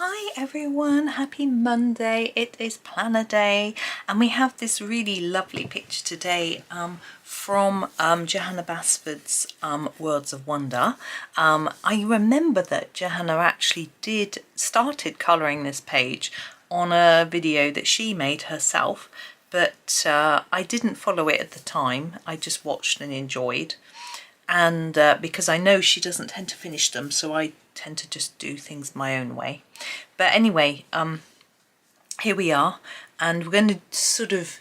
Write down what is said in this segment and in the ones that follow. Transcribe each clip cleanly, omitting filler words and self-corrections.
Hi everyone, happy Monday. It is planner day and we have this really lovely picture today from Johanna Basford's Worlds of Wonder. I remember that Johanna actually started colouring this page on a video that she made herself, but I didn't follow it at the time. I just watched and enjoyed. And because I know she doesn't tend to finish them, so I tend to just do things my own way. But anyway, here we are, and we're going to sort of,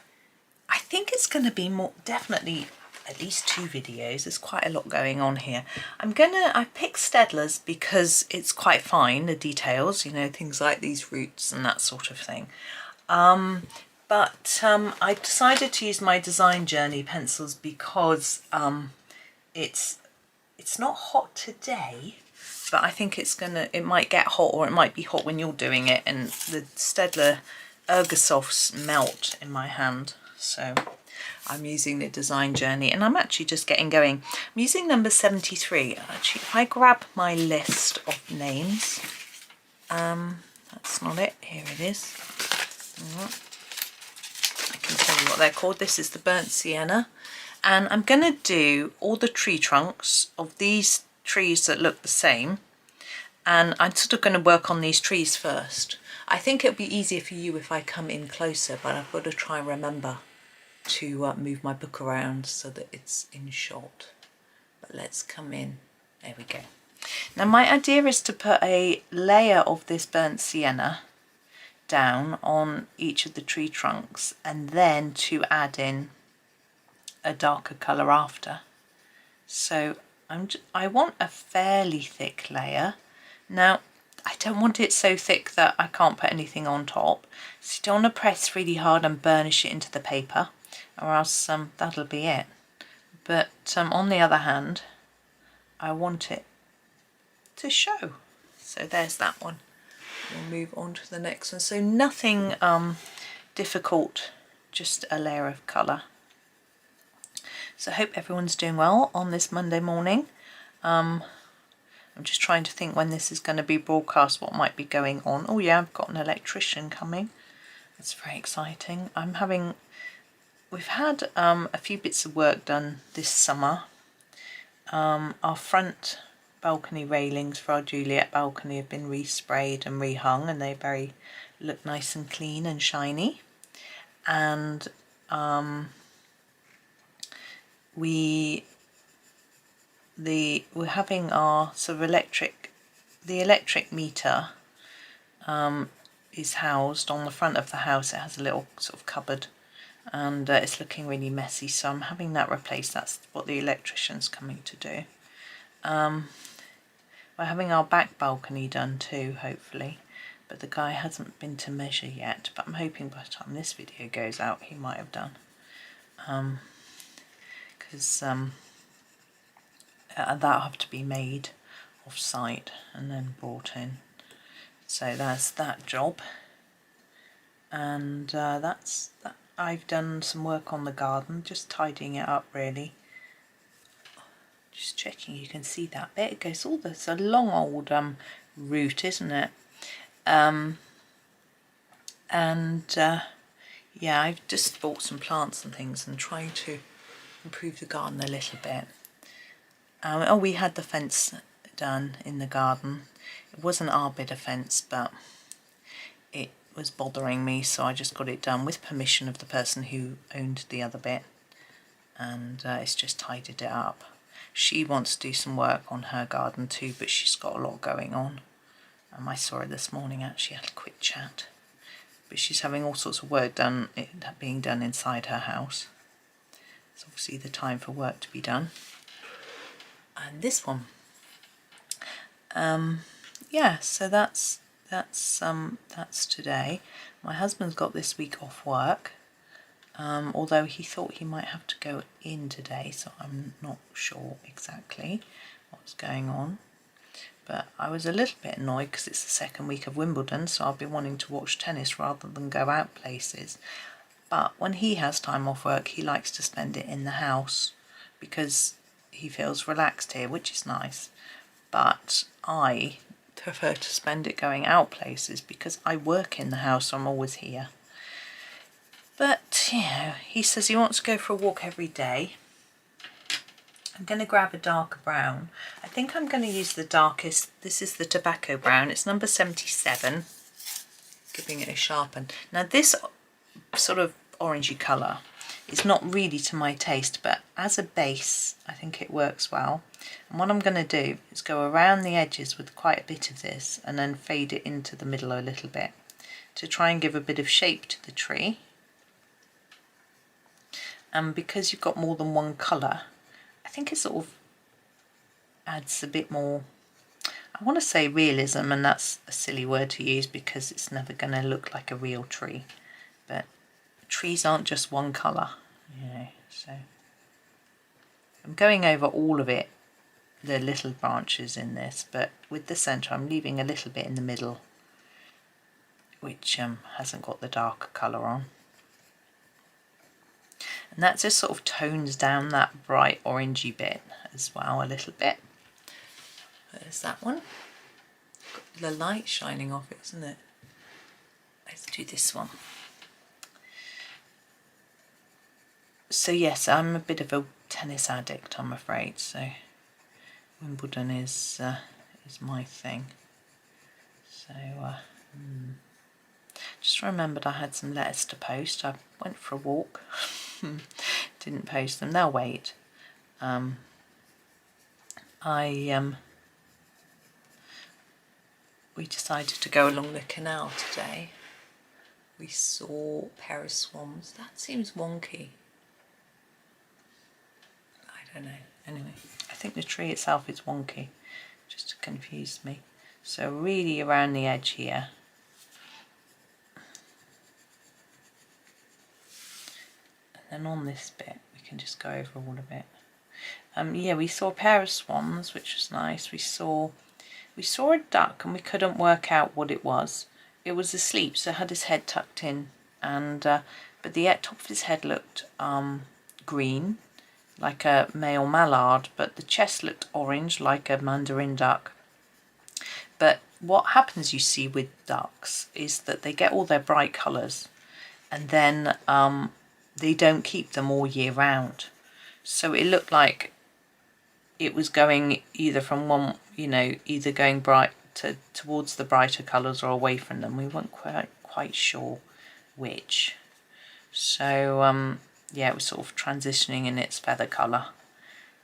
I think it's going to be more, definitely at least 2 videos. There's quite a lot going on here. I picked Staedtler's because it's quite fine, the details, you know, things like these roots and that sort of thing. But I decided to use my Design Journey pencils because it's not hot today, but I think it might get hot, or it might be hot when you're doing it, and the Staedtler Ergosofts melt in my hand. So I'm using the Design Journey, and I'm actually just getting going. I'm using number 73. Actually, if I grab my list of names, that's not it, here it is. I can tell you what they're called. This is the Burnt Sienna. And I'm going to do all the tree trunks of these trees that look the same, and I'm sort of going to work on these trees first. I think it'll be easier for you if I come in closer, but I've got to try and remember to move my book around so that it's in shot. But let's come in. There we go. Now my idea is to put a layer of this burnt sienna down on each of the tree trunks, and then to add in a darker colour after. So I want a fairly thick layer. Now I don't want it so thick that I can't put anything on top, so you don't want to press really hard and burnish it into the paper, or else that'll be it. But on the other hand, I want it to show. So there's that one. We'll move on to the next one. So nothing difficult, just a layer of colour. So I hope everyone's doing well on this Monday morning. I'm just trying to think when this is going to be broadcast, what might be going on. Oh yeah, I've got an electrician coming. That's very exciting. We've had a few bits of work done this summer. Our front balcony railings for our Juliet balcony have been resprayed and rehung, and they look nice and clean and shiny. And we're having our sort of the electric meter is housed on the front of the house. It has a little sort of cupboard, and it's looking really messy, so I'm having that replaced. That's what the electrician's coming to do. We're having our back balcony done too, hopefully, but the guy hasn't been to measure yet, but I'm hoping by the time this video goes out he might have done. Because that'll have to be made off site and then brought in. So that's that job, and that's that. I've done some work on the garden, just tidying it up really. Just checking you can see that bit. It goes all this, a long old route, isn't it? Yeah, I've just bought some plants and things and trying to improve the garden a little bit. Oh, we had the fence done in the garden. It wasn't our bit of fence, but it was bothering me, so I just got it done with permission of the person who owned the other bit, and it's just tidied it up. She wants to do some work on her garden too, but she's got a lot going on. I saw her this morning, actually had a quick chat, but she's having all sorts of work being done inside her house. It's obviously the time for work to be done. And this one, yeah, so that's today. My husband's got this week off work, although he thought he might have to go in today, so I'm not sure exactly what's going on. But I was a little bit annoyed because it's the second week of Wimbledon, so I'll be wanting to watch tennis rather than go out places. But when he has time off work, he likes to spend it in the house because he feels relaxed here, which is nice. But I prefer to spend it going out places because I work in the house, so I'm always here. But, you know, he says he wants to go for a walk every day. I'm going to grab a darker brown. I think I'm going to use the darkest. This is the tobacco brown. It's number 77. Giving it a sharpen. Now this sort of orangey colour is not really to my taste, but as a base I think it works well. And what I'm going to do is go around the edges with quite a bit of this and then fade it into the middle a little bit to try and give a bit of shape to the tree. And because you've got more than one colour, I think it sort of adds a bit more, I want to say realism, and that's a silly word to use because it's never going to look like a real tree. But trees aren't just one colour, you know, so I'm going over all of it, the little branches in this, but with the centre I'm leaving a little bit in the middle which hasn't got the darker colour on. And that just sort of tones down that bright orangey bit as well a little bit. There's that one. Got the light shining off it, isn't it? Let's do this one. So yes, I'm a bit of a tennis addict, I'm afraid. So Wimbledon is my thing. So just remembered I had some letters to post. I went for a walk. Didn't post them. They'll wait. We decided to go along the canal today. We saw a pair of swans. That seems wonky. I don't know. Anyway, I think the tree itself is wonky, just to confuse me. So really around the edge here. And then on this bit, we can just go over all of it. Yeah, we saw a pair of swans, which was nice. We saw a duck, and we couldn't work out what it was. It was asleep, so it had his head tucked in, and but the top of his head looked green, like a male mallard, but the chest looked orange, like a mandarin duck. But what happens, you see, with ducks is that they get all their bright colours, and then they don't keep them all year round. So it looked like it was going either from one, you know, either going bright towards the brighter colours or away from them. We weren't quite sure which. So yeah, it was sort of transitioning in its feather colour.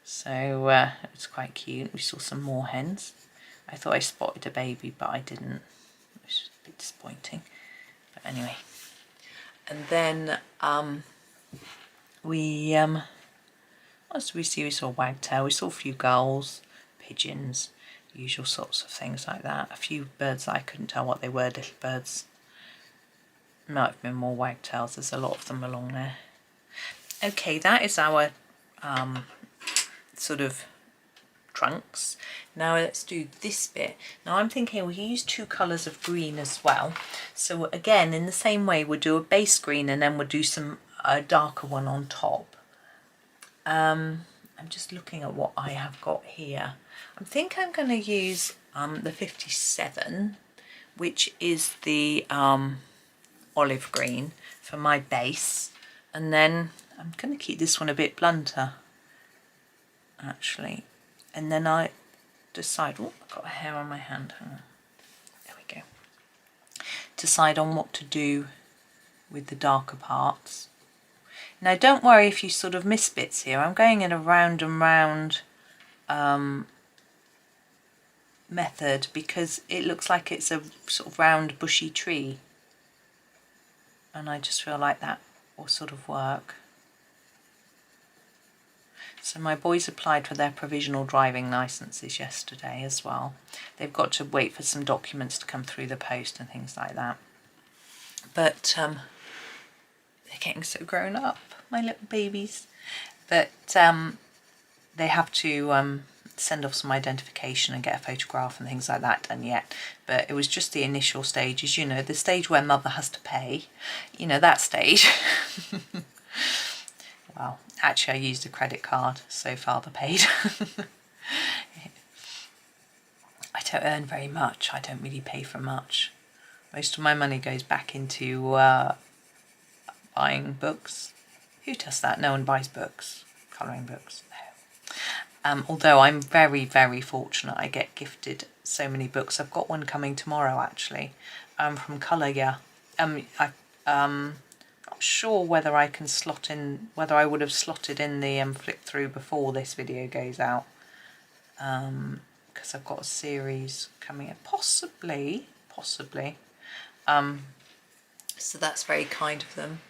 So it was quite cute. We saw some more hens. I thought I spotted a baby, but I didn't, which is a bit disappointing. But anyway, and then what else did we see? We saw wagtail, we saw a few gulls, pigeons, usual sorts of things like that. A few birds that I couldn't tell what they were, little birds. Might have been more wagtails, there's a lot of them along there. Okay, that is our sort of trunks. Now let's do this bit. Now I'm thinking we use two colours of green as well. So again, in the same way, we'll do a base green and then we'll do some darker one on top. I'm just looking at what I have got here. I think I'm going to use the 57, which is the olive green for my base, and then I'm going to keep this one a bit blunter actually, and then I decide, oh, I've got a hair on my hand, hang on, there we go, decide on what to do with the darker parts. Now don't worry if you sort of miss bits here. I'm going in a round and round method because it looks like it's a sort of round bushy tree, and I just feel like that will sort of work. So my boys applied for their provisional driving licences yesterday as well. They've got to wait for some documents to come through the post and things like that. But they're getting so grown up, my little babies. But they have to send off some identification and get a photograph and things like that done yet. But it was just the initial stages, you know, the stage where mother has to pay, you know, that stage. Well, actually I used a credit card, so father paid. I don't earn very much. I don't really pay for much. Most of my money goes back into buying books. Who does that? No one buys books. Colouring books. No. Although I'm very, very fortunate. I get gifted so many books. I've got one coming tomorrow actually, from Colour, yeah. I'm not sure whether I can slot in, whether I would have slotted in the flick through before this video goes out. Because I've got a series coming in, possibly. So that's very kind of them.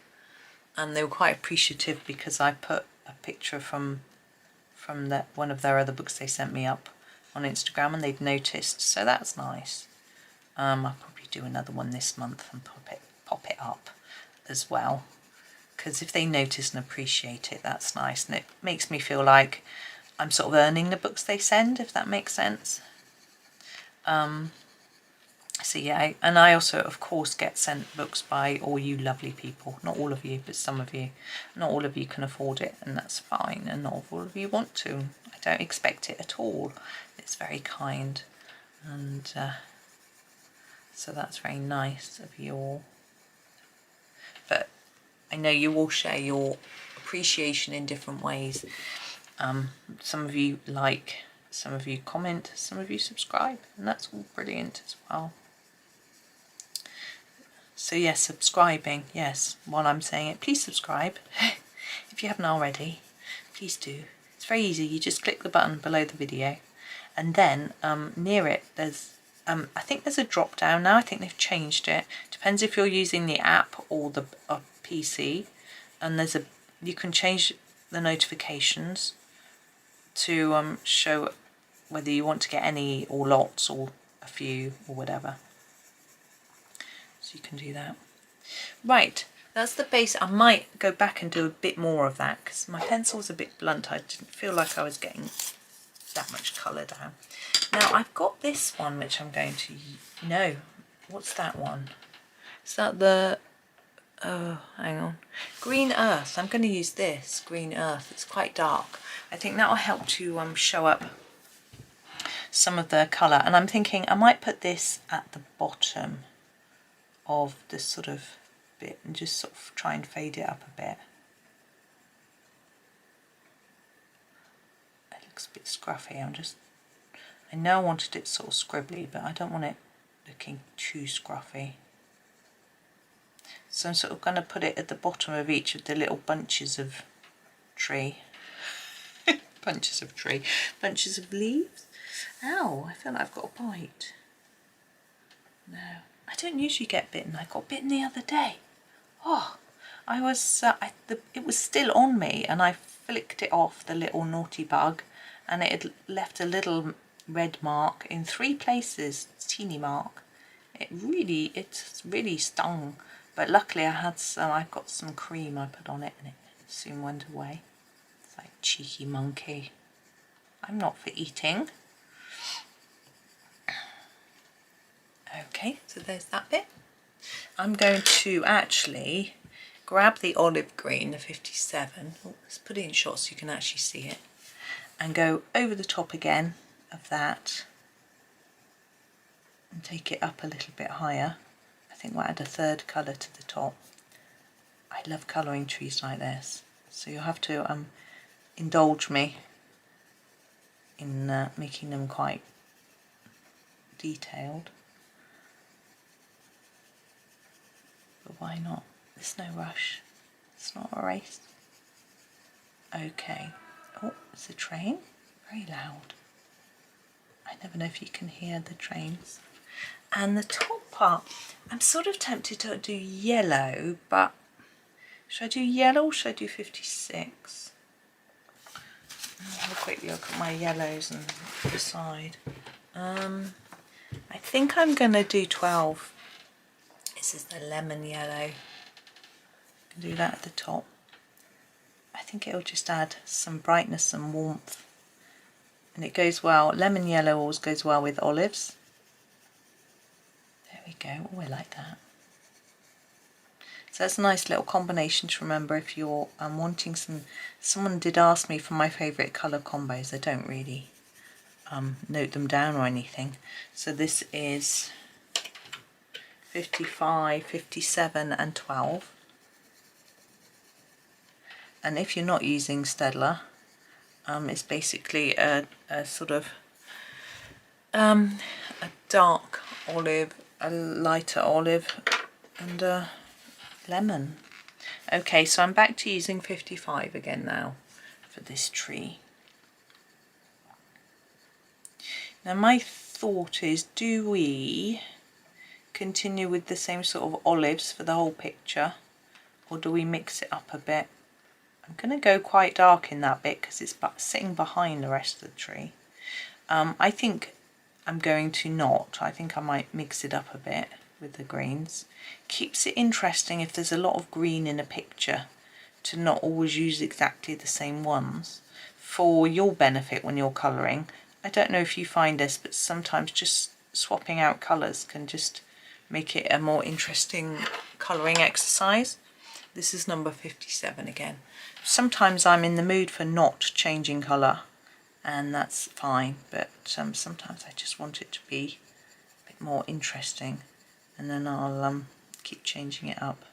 And they were quite appreciative because I put a picture from one of their other books they sent me up on Instagram, and they'd noticed, so that's nice. I'll probably do another one this month and pop it up as well, because if they notice and appreciate it, that's nice, and it makes me feel like I'm sort of earning the books they send, if that makes sense. So yeah, and I also of course get sent books by all you lovely people. Not all of you, but some of you. Not all of you can afford it, and that's fine, and not all of you want to. I don't expect it at all. It's very kind, and so that's very nice of you all. But I know you all share your appreciation in different ways. Some of you like, some of you comment, some of you subscribe, and that's all brilliant as well. So yes, subscribing, yes, while I'm saying it, please subscribe. If you haven't already, please do. It's very easy, you just click the button below the video, and then near it there's, I think there's a drop down now. I think they've changed it. Depends if you're using the app or the PC, and there's you can change the notifications to show whether you want to get any or lots or a few or whatever. So you can do that. Right, that's the base. I might go back and do a bit more of that because my pencil's a bit blunt. I didn't feel like I was getting that much colour down. Now I've got this one which I'm going to, no, what's that one? Is that the, oh, hang on, Green Earth. I'm going to use this, Green Earth. It's quite dark. I think that will help to show up some of the colour. And I'm thinking I might put this at the bottom of this sort of bit and just sort of try and fade it up a bit. It looks a bit scruffy. I know I wanted it sort of scribbly, but I don't want it looking too scruffy. So I'm sort of going to put it at the bottom of each of the little bunches of tree. Bunches of leaves. Ow, I feel like I've got a bite. No, I don't usually get bitten. I got bitten the other day. Oh, I was, it was still on me, and I flicked it off, the little naughty bug, and it had left a little red mark in 3 places, teeny mark. It really stung, but luckily I got some cream I put on it, and it soon went away. It's like, cheeky monkey. I'm not for eating. Okay, so there's that bit. I'm going to actually grab the olive green, the 57. Oh, let's put it in shot so you can actually see it, and go over the top again of that and take it up a little bit higher. I think we'll add a 3rd colour to the top. I love colouring trees like this, so you'll have to indulge me in making them quite detailed. But why not? There's no rush. It's not a race. Okay. Oh, it's a train. Very loud. I never know if you can hear the trains. And the top part, I'm sort of tempted to do yellow, but should I do yellow or should I do 56? I'll have a quick look at my yellows and decide. I think I'm going to do 12. This is the lemon yellow. I can do that at the top. I think it'll just add some brightness and warmth. And it goes well, lemon yellow always goes well with olives. There we go, oh, I like that. So that's a nice little combination to remember if you're wanting some. Someone did ask me for my favourite colour combos. I don't really note them down or anything. So this is 55, 57 and 12. And if you're not using Staedtler, it's basically a sort of a dark olive, a lighter olive and a lemon. Okay, so I'm back to using 55 again now for this tree. Now my thought is, do we continue with the same sort of olives for the whole picture, or do we mix it up a bit? I'm going to go quite dark in that bit because it's sitting behind the rest of the tree. I think I'm going to not. I think I might mix it up a bit with the greens. Keeps it interesting if there's a lot of green in a picture to not always use exactly the same ones for your benefit when you're colouring. I don't know if you find this, but sometimes just swapping out colours can just make it a more interesting colouring exercise. This is number 57 again. Sometimes I'm in the mood for not changing colour, and that's fine, but sometimes I just want it to be a bit more interesting, and then I'll keep changing it up.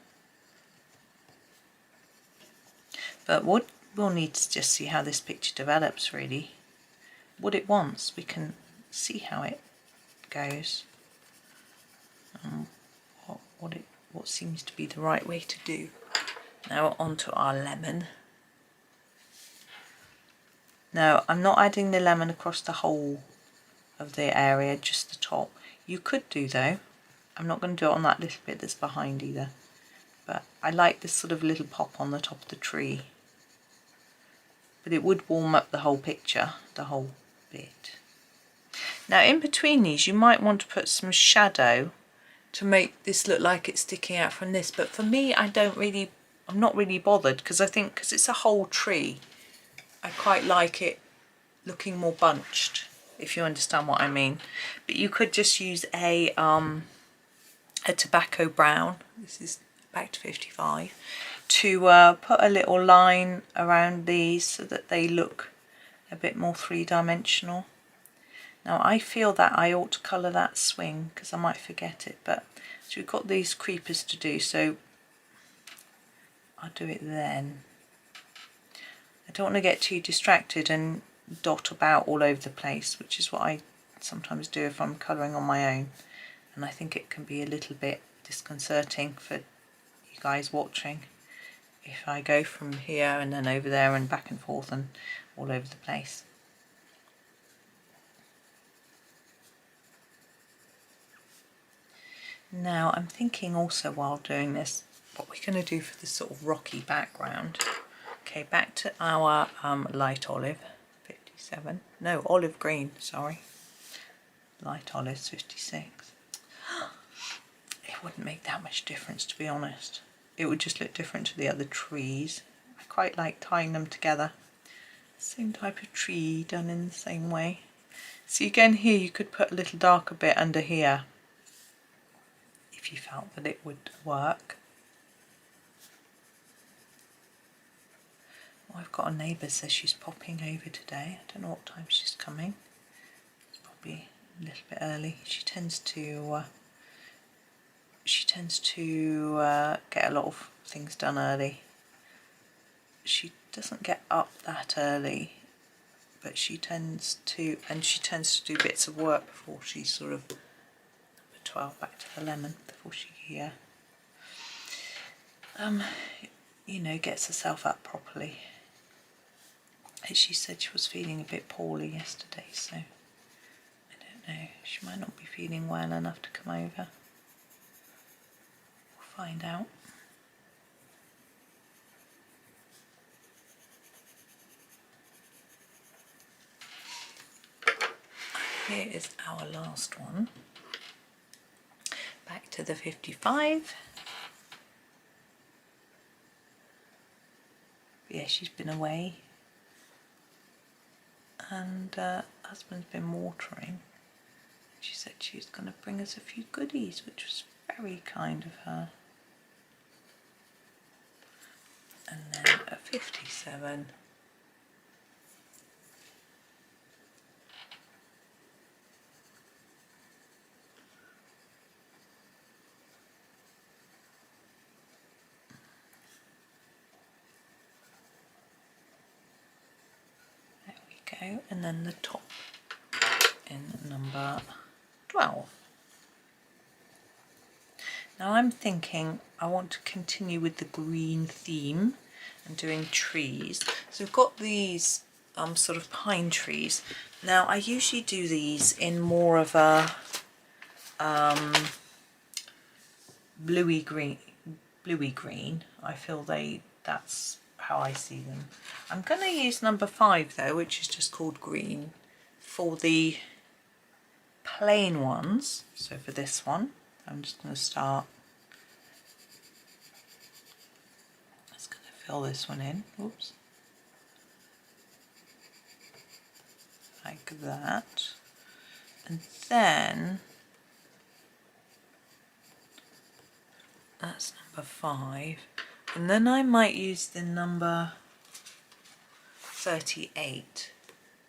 But what we'll need to just see how this picture develops, really. What it wants, we can see how it goes. What seems to be the right way to do. Now onto our lemon. Now I'm not adding the lemon across the whole of the area, just the top. You could do though. I'm not going to do it on that little bit that's behind either. But I like this sort of little pop on the top of the tree. But it would warm up the whole picture, the whole bit. Now in between these you might want to put some shadow to make this look like it's sticking out from this, but for me I'm not really bothered, because I think because it's a whole tree I quite like it looking more bunched, if you understand what I mean. But you could just use a tobacco brown, this is back to 55, to put a little line around these so that they look a bit more three-dimensional. Now I feel that I ought to colour that swing because I might forget it, but so we've got these creepers to do, so I'll do it then. I don't want to get too distracted and dot about all over the place, which is what I sometimes do if I'm colouring on my own, and I think it can be a little bit disconcerting for you guys watching if I go from here and then over there and back and forth and all over the place. Now I'm thinking also while doing this what we're going to do for this sort of rocky background. Okay, back to our light olive, 57. No, olive green, sorry. Light olive, 56. It wouldn't make that much difference, to be honest. It would just look different to the other trees. I quite like tying them together. Same type of tree done in the same way. See, again here you could put a little darker bit under here if you felt that it would work. Oh, I've got a neighbour says she's popping over today. I don't know what time she's coming. It's probably a little bit early. She tends to get a lot of things done early. She doesn't get up that early, but she tends to do bits of work before she's sort of number 12, back to the lemon, before she you know, gets herself up properly. She said she was feeling a bit poorly yesterday, so I don't know, she might not be feeling well enough to come over. We'll find out. Here is our last one. Back to the 55. Yeah, she's been away. And husband's been watering. She said she was going to bring us a few goodies, which was very kind of her. And then a 57. and then the top in number 12. Now I'm thinking I want to continue with the green theme and doing trees. So we've got these sort of pine trees. Now I usually do these in more of a bluey green. I feel that's how I see them. I'm going to use number 5 though, which is just called green, for the plain ones. So for this one I'm just going to start, just going to fill this one in, oops, like that, and then that's number 5, and then I might use the number 38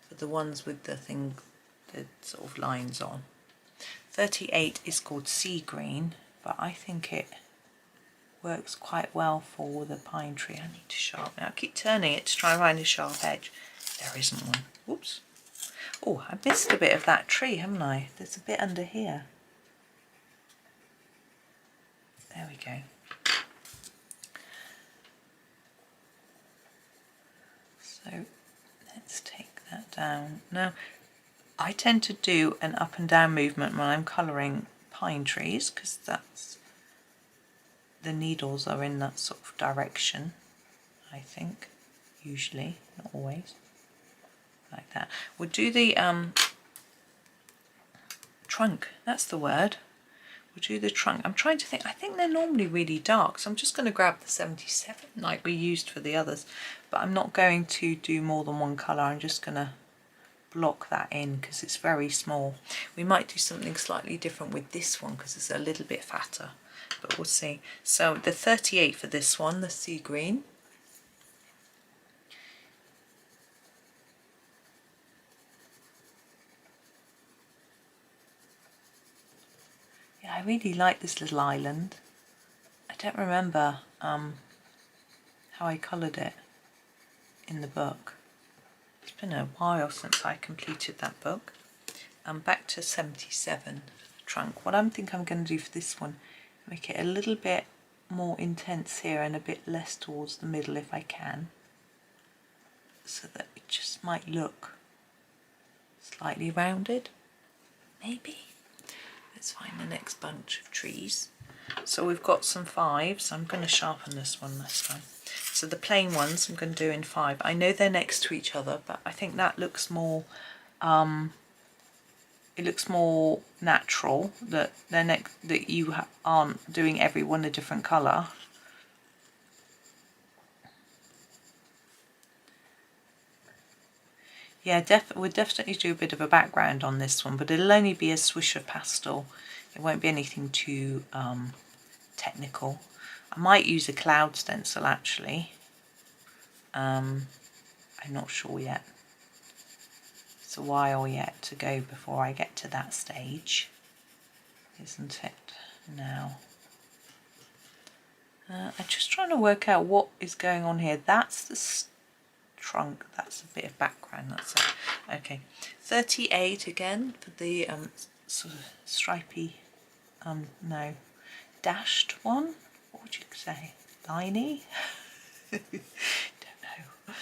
for the ones with the thing, the sort of lines on. 38 is called sea green, but I think it works quite well for the pine tree. I need to sharpen it. I keep turning it to try and find a sharp edge. There isn't one. Whoops. Oh, I missed a bit of that tree, haven't I? There's a bit under here. There we go. So let's take that down. Now, I tend to do an up and down movement when I'm colouring pine trees because that's, the needles are in that sort of direction, I think, usually, not always, like that. We'll do the trunk, that's the word. We'll do the trunk. I'm trying to think, I think they're normally really dark, so I'm just going to grab the 77 like we used for the others, but I'm not going to do more than one colour. I'm just going to block that in because it's very small. We might do something slightly different with this one because it's a little bit fatter, but we'll see. So the 38 for this one, the sea green. Yeah, I really like this little island. I don't remember how I coloured it in the book. It's been a while since I completed that book. I'm back to 77 trunk. What I think I'm going to do for this one, make it a little bit more intense here and a bit less towards the middle if I can, so that it just might look slightly rounded, maybe. Let's find the next bunch of trees. So we've got some 5s. I'm going to sharpen this one this time. So the plain ones I'm going to do in 5. I know they're next to each other, but I think that looks more, it looks more natural that they're that you aren't doing every one a different colour. Yeah, we'll definitely do a bit of a background on this one, but it'll only be a swish of pastel. It won't be anything too technical. I might use a cloud stencil actually. I'm not sure yet. It's a while yet to go before I get to that stage, isn't it now? I'm just trying to work out what is going on here. That's the trunk, that's a bit of background, that's it. Okay, 38 again for the sort of stripy, no, dashed one. What would you say? Liney? Don't know.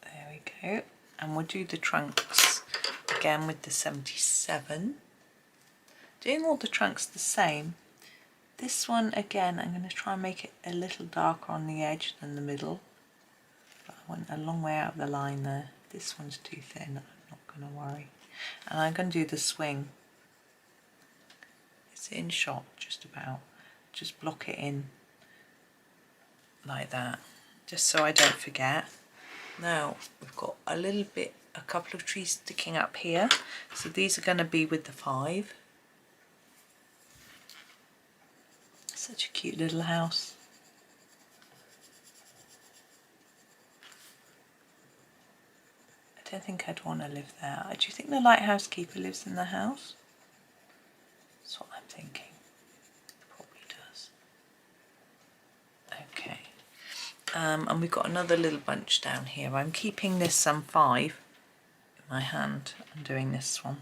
There we go. And we'll do the trunks again with the 77. Doing all the trunks the same. This one again, I'm going to try and make it a little darker on the edge than the middle. But I went a long way out of the line there. This one's too thin, I'm not going to worry. And I'm going to do the swing. It's in shot just about. Just block it in like that, just so I don't forget. Now we've got a couple of trees sticking up here, so these are going to be with the 5. Such a cute little house. I don't think I'd want to live there. Do you think the lighthouse keeper lives in the house? That's what I'm thinking? Probably does. Okay. And we've got another little bunch down here. I'm keeping this 5 in my hand and doing this one.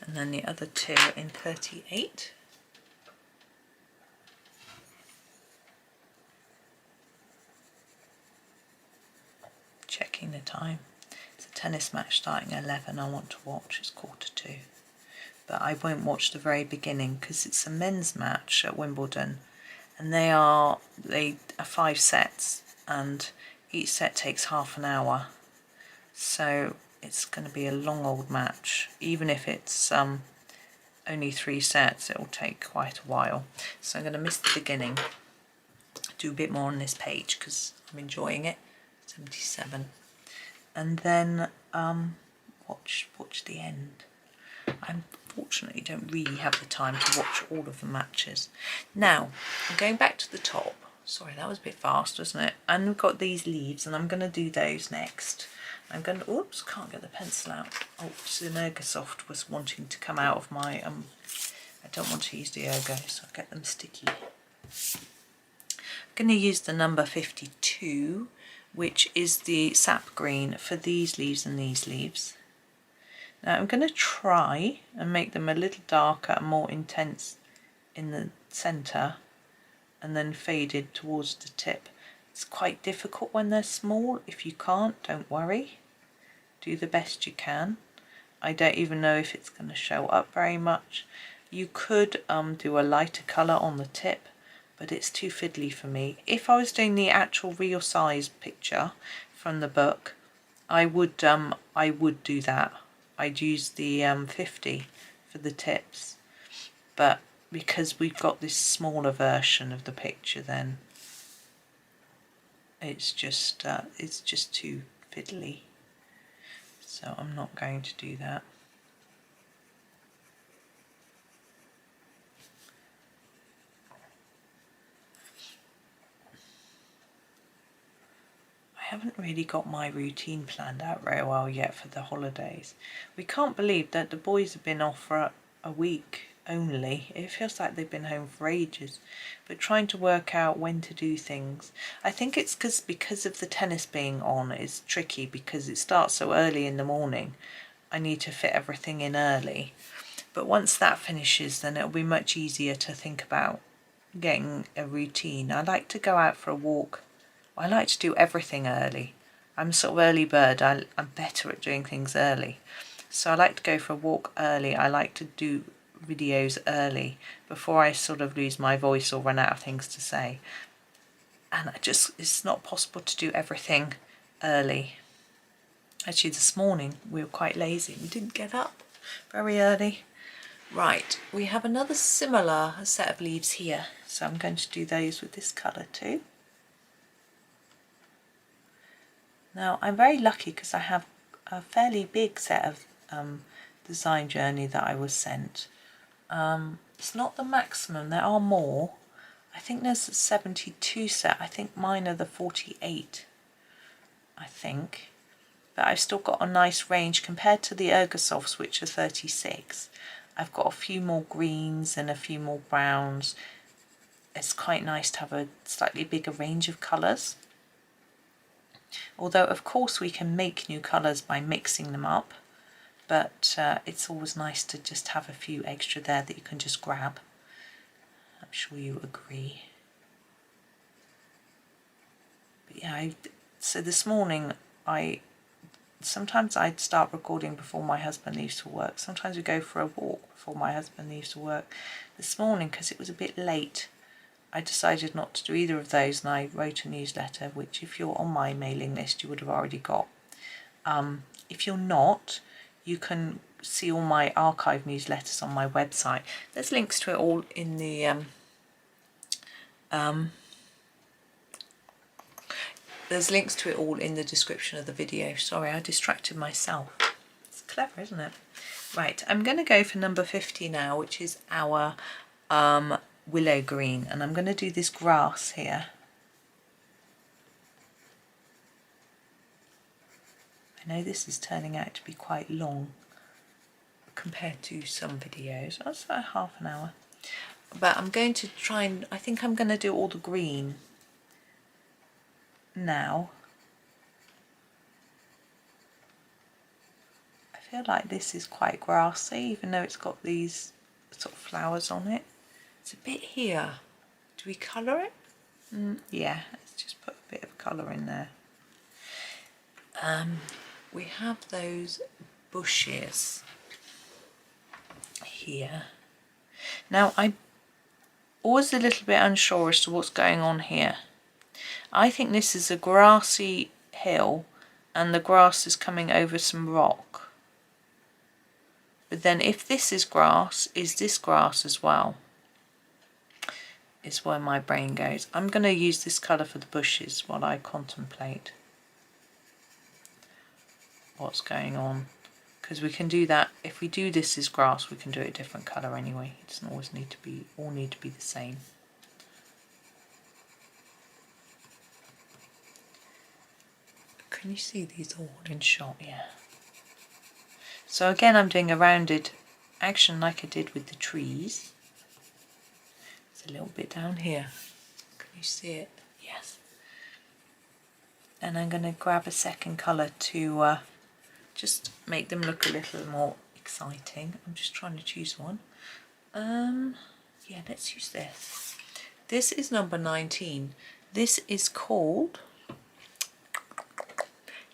And then the other 2 in 38. Checking the time. It's a tennis match starting at 11. I want to watch. It's 1:45. But I won't watch the very beginning because it's a men's match at Wimbledon, and they are 5 sets, and each set takes half an hour. So it's going to be a long old match. Even if it's only 3 sets, it will take quite a while. So I'm going to miss the beginning. Do a bit more on this page because I'm enjoying it. 77, and then watch the end. I unfortunately don't really have the time to watch all of the matches. Now I'm going back to the top. Sorry, that was a bit fast, wasn't it? And we've got these leaves, and I'm going to do those next. I'm going to, oops, can't get the pencil out. Oh, Synergosoft was wanting to come out of my I don't want to use the Ergo, so I'll get them sticky. I'm going to use the number 52, which is the sap green for these leaves and these leaves. Now I'm going to try and make them a little darker and more intense in the centre, and then faded towards the tip. It's quite difficult when they're small. If you can't, don't worry. Do the best you can. I don't even know if it's going to show up very much. You could do a lighter colour on the tip, but it's too fiddly for me. If I was doing the actual real size picture from the book, I would do that. I'd use the 50 for the tips, but because we've got this smaller version of the picture, then it's just too fiddly. So I'm not going to do that. I haven't really got my routine planned out very well yet for the holidays. We can't believe that the boys have been off for a week only. It feels like they've been home for ages. But trying to work out when to do things. I think it's because of the tennis being on, it's tricky because it starts so early in the morning. I need to fit everything in early. But once that finishes, then it'll be much easier to think about getting a routine. I like to go out for a walk. I like to do everything early. I'm a sort of early bird. I'm better at doing things early. So I like to go for a walk early. I like to do videos early before I sort of lose my voice or run out of things to say. And it's not possible to do everything early. Actually, this morning we were quite lazy. We didn't get up very early. Right, we have another similar set of leaves here. So I'm going to do those with this colour too. Now I'm very lucky because I have a fairly big set of Design Journey that I was sent. It's not the maximum, there are more. I think there's a 72 set, I think mine are the 48, I think. But I've still got a nice range compared to the Ergosofts, which are 36. I've got a few more greens and a few more browns. It's quite nice to have a slightly bigger range of colours. Although of course we can make new colours by mixing them up, but it's always nice to just have a few extra there that you can just grab. I'm sure you agree. But yeah, so this morning sometimes I'd start recording before my husband leaves for work. Sometimes we go for a walk before my husband leaves for work. This morning, because it was a bit late, I decided not to do either of those, and I wrote a newsletter, which if you're on my mailing list you would have already got. If you're not, you can see all my archive newsletters on my website. There's links to it all in the description of the video. Sorry, I distracted myself. It's clever, isn't it? Right, I'm going to go for number 50 now, which is our willow green, and I'm going to do this grass here. I know this is turning out to be quite long compared to some videos. That's about half an hour. But I'm going to try and, I think I'm going to do all the green now. I feel like this is quite grassy, even though it's got these sort of flowers on it. It's a bit here. Do we colour it? Yeah, let's just put a bit of colour in there. We have those bushes here. Now, I'm always a little bit unsure as to what's going on here. I think this is a grassy hill and the grass is coming over some rock. But then if this is grass, is this grass as well? Is where my brain goes. I'm going to use this colour for the bushes while I contemplate what's going on, because we can do that. If we do this as grass, we can do it a different colour anyway. It doesn't always need to be, all need to be the same. Can you see these all in shot? Yeah. So again, I'm doing a rounded action like I did with the trees. It's a little bit down here. Can you see it? Yes. And I'm going to grab a second colour to just make them look a little more exciting. I'm just trying to choose one. Yeah, let's use this. This is number 19. This is called,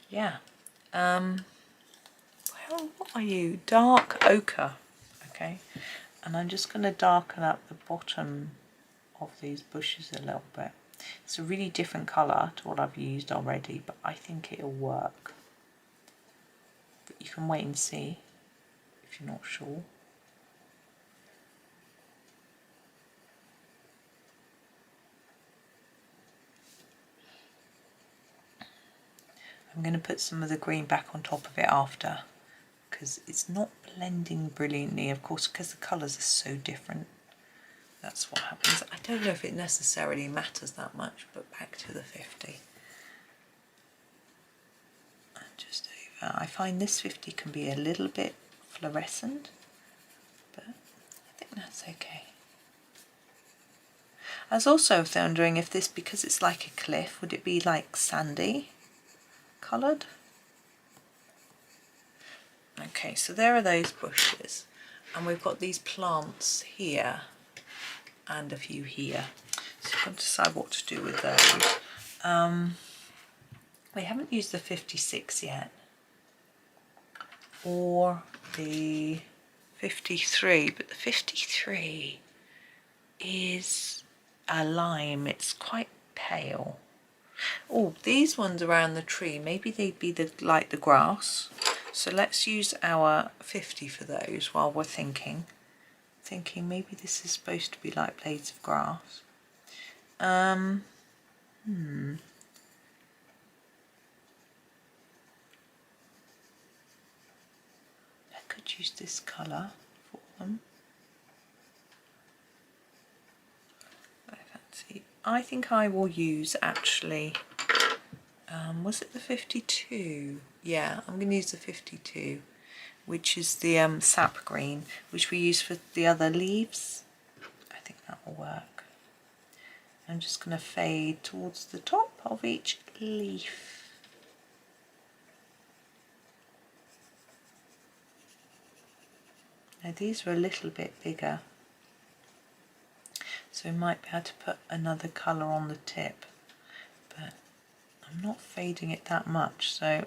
yeah, well, what are you? Dark ochre. Okay, and I'm just going to darken up the bottom of these bushes a little bit. It's a really different colour to what I've used already, but I think it'll work. But you can wait and see if you're not sure. I'm going to put some of the green back on top of it after, because it's not blending brilliantly, of course, because the colours are so different. That's what happens. I don't know if it necessarily matters that much, but back to the 50. And just over. I find this 50 can be a little bit fluorescent, but I think that's okay. I was also wondering if this, because it's like a cliff, would it be like sandy coloured? Okay, so there are those bushes, and we've got these plants here and a few here. So you've got to decide what to do with those. We haven't used the 56 yet, or the 53, but the 53 is a lime. It's quite pale. Oh, these ones around the tree, maybe they'd be like the grass. So let's use our 50 for those while we're thinking maybe this is supposed to be like blades of grass. I could use this colour for them. I fancy. I think I will use actually, was it the 52? Yeah, I'm going to use the 52, which is the sap green, which we use for the other leaves. I think that will work. I'm just going to fade towards the top of each leaf. Now these are a little bit bigger, so we might be able to put another colour on the tip, but I'm not fading it that much, so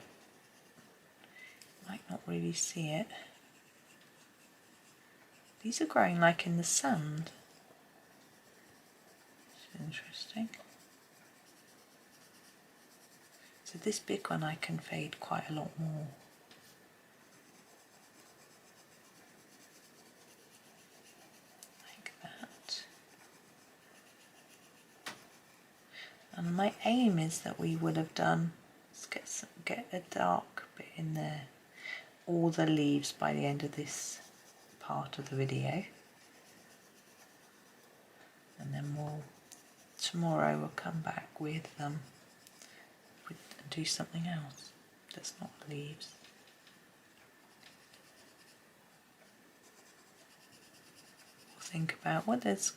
might not really see it. These are growing like in the sand. It's interesting. So this big one I can fade quite a lot more. Like that. And my aim is that we would have done, let's get a dark bit in there, all the leaves by the end of this part of the video. and then tomorrow we'll come back with do something else that's not leaves. We'll think about what there's.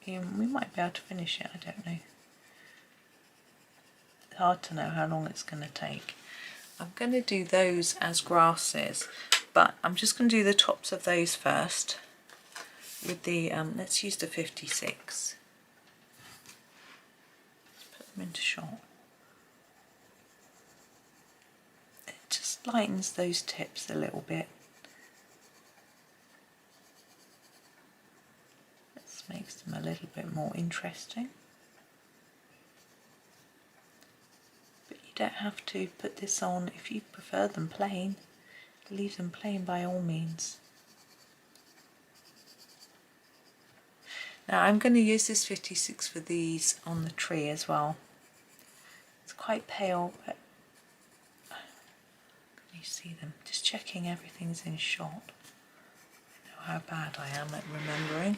We might be able to finish it, I don't know. It's hard to know how long it's going to take. I'm going to do those as grasses, but I'm just going to do the tops of those first with the, let's use the 56. Let's put them into shot. It just lightens those tips a little bit. This makes them a little bit more interesting. But you don't have to put this on if you prefer them plain. Leave them plain by all means. Now I'm going to use this 56 for these on the tree as well. It's quite pale, but can you see them? Just checking everything's in shot. I know how bad I am at remembering.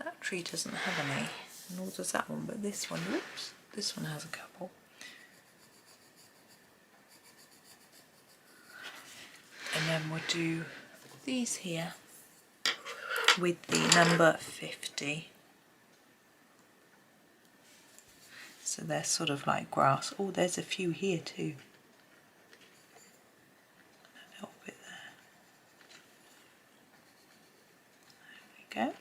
That tree doesn't have any, nor does that one, but this one, whoops, this one has a couple. And then we'll do these here with the number 50. So they're sort of like grass. Oh, there's a few here too. A little bit there. There we go.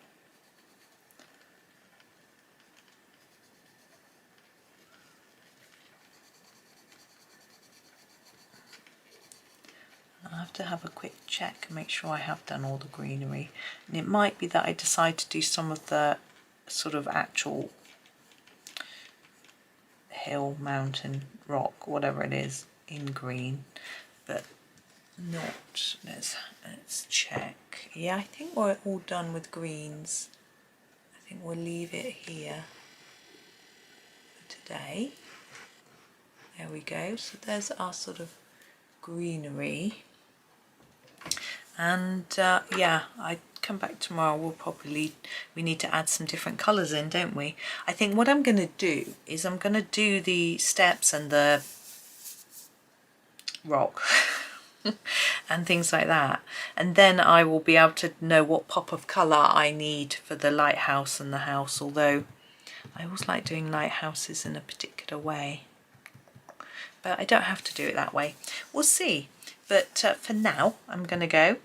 I have to have a quick check and make sure I have done all the greenery. And it might be that I decide to do some of the sort of actual hill, mountain, rock, whatever it is, in green, but not. Let's check. Yeah, I think we're all done with greens. I think we'll leave it here for today. There we go. So there's our sort of greenery. And yeah, I come back tomorrow. We need to add some different colours in, don't we? I think what I'm going to do is I'm going to do the steps and the rock and things like that, and then I will be able to know what pop of colour I need for the lighthouse and the house, although I always like doing lighthouses in a particular way, but I don't have to do it that way. We'll see. But for now, I'm going to go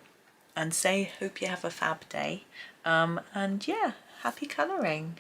and say, hope you have a fab day. And yeah, happy colouring.